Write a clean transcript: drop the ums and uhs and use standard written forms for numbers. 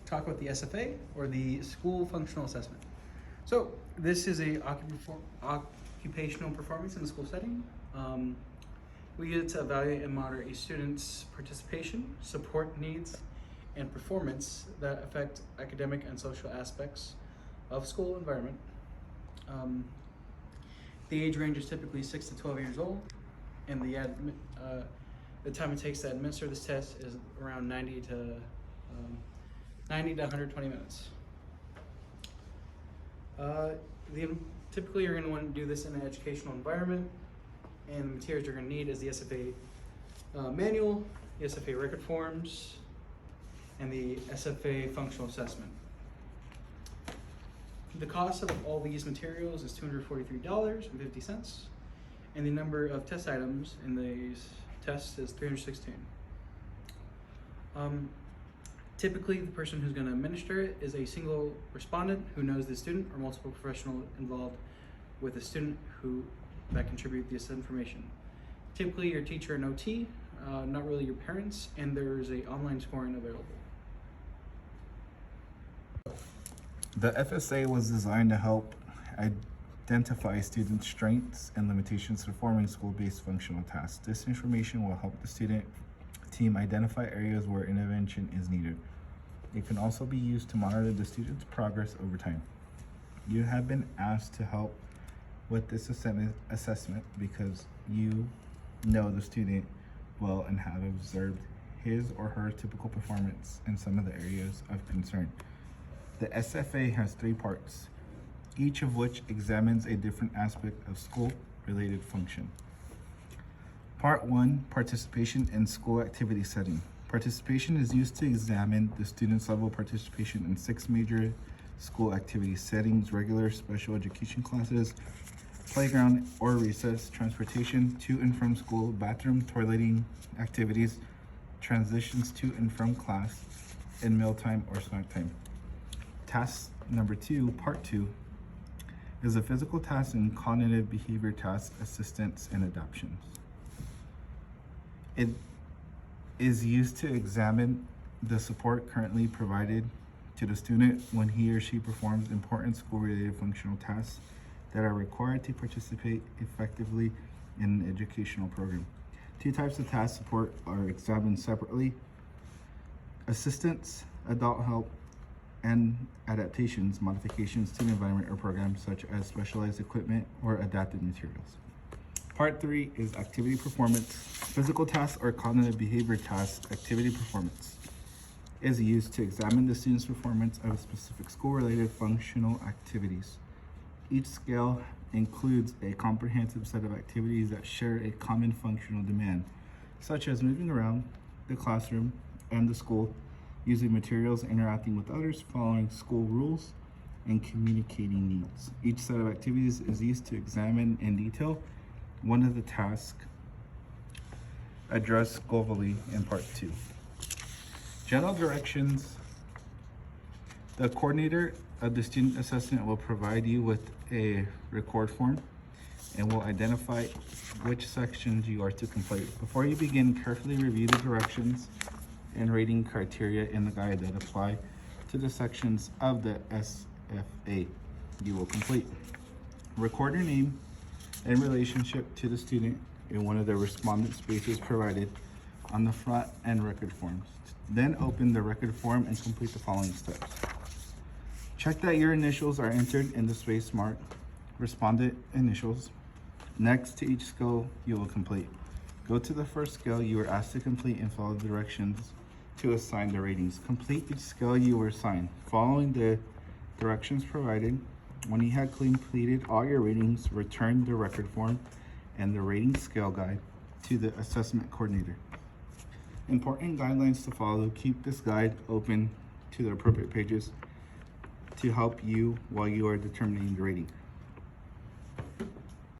talk about the SFA, or the School Functional Assessment. So this is a occupational performance in the school setting. We use it to evaluate and monitor a student's participation, support needs, and performance that affect academic and social aspects of school environment. The age range is typically 6 to 12 years old, and the time it takes to administer this test is around 90 to 120 minutes. Typically, you're going to want to do this in an educational environment, and the materials you're going to need is the SFA manual, the SFA record forms, and the SFA functional assessment. The cost of all these materials is $243.50, and the number of test items in these tests is 316. Typically, the person who's going to administer it is a single respondent who knows the student, or multiple professionals involved with the student that contribute this information. Typically, your teacher and OT, not really your parents, and there's a online scoring available. The FSA was designed to help identify students' strengths and limitations performing school-based functional tasks. This information will help the student team identify areas where intervention is needed. It can also be used to monitor the student's progress over time. You have been asked to help with this assessment because you know the student well and have observed his or her typical performance in some of the areas of concern. The SFA has 3 parts, each of which examines a different aspect of school-related function. Part 1, participation in school activity setting. Participation is used to examine the student's level of participation in 6 major school activity settings: regular, special education classes, playground or recess, transportation to and from school, bathroom, toileting activities, transitions to and from class, and mealtime or snack time. Task number 2, part 2, is a physical task and cognitive behavior task, assistance and adaptations. It is used to examine the support currently provided to the student when he or she performs important school-related functional tasks that are required to participate effectively in an educational program. 2 types of task support are examined separately: assistance, adult help, and adaptations, modifications to the environment or programs such as specialized equipment or adapted materials. Part 3 is activity performance. Physical tasks or cognitive behavior tasks. Activity performance is used to examine the student's performance of specific school-related functional activities. Each scale includes a comprehensive set of activities that share a common functional demand, such as moving around the classroom and the school, using materials, interacting with others, following school rules, and communicating needs. Each set of activities is used to examine in detail one of the tasks addressed globally in part 2. General directions. The coordinator of the student assessment will provide you with a record form and will identify which sections you are to complete. Before you begin, carefully review the directions and rating criteria in the guide that apply to the sections of the SFA you will complete. Record your name and relationship to the student in one of the respondent spaces provided on the front and record forms. Then open the record form and complete the following steps. Check that your initials are entered in the space marked respondent initials next to each skill you will complete. Go to the first skill you were asked to complete and follow the directions to assign the ratings. Complete each skill you were assigned, following the directions provided. When you have completed all your ratings, return the record form and the rating scale guide to the assessment coordinator. Important guidelines to follow. Keep this guide open to the appropriate pages to help you while you are determining the rating.